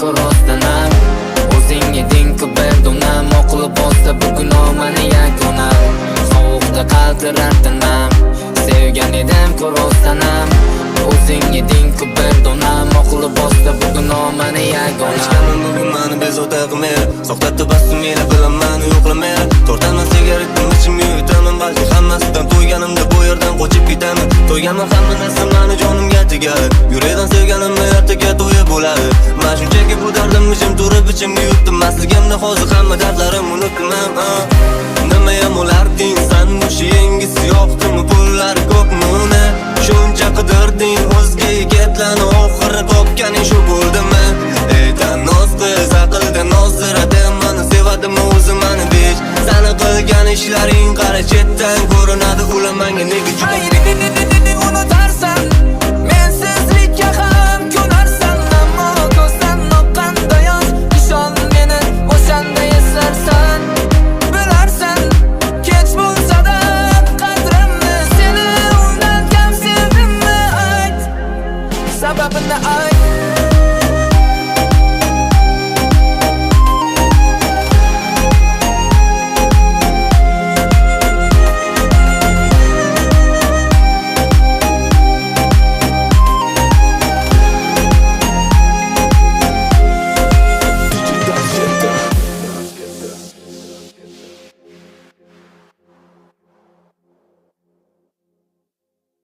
ko'r rostlanam. O'zing eding-ku bir donam, oqilib bo'lsa bugun o meni yagonam. Sovuqda qaltirar tanam, sevgan edim ko'r rostlanam. O'zing eding-ku bir donam, oqilib bo'lsa bugun o meni yagonam. Ishtaman bugun meni bezovta qilmaydi, soxta tabassum ila bilaman yo'qlamaydi. Tortaman sigaretni ichimga yutaman, balki hammasidan to'yganimda bu yerdan qochib ketaman. To'yganman hamma narsa meni jonimga tegadi, yurakdan sevganimni ertaga to'ya bo'ladi. Men shunchaki bu dardim ichim turib ichimga yutdim, masligimda hozir hamma dardlarim unutdim. Nima ham olarding san, o'sha yengisi yo'qdimi, pullari ko'pmi uni? Shuncha qidirding o'zga yigitlarni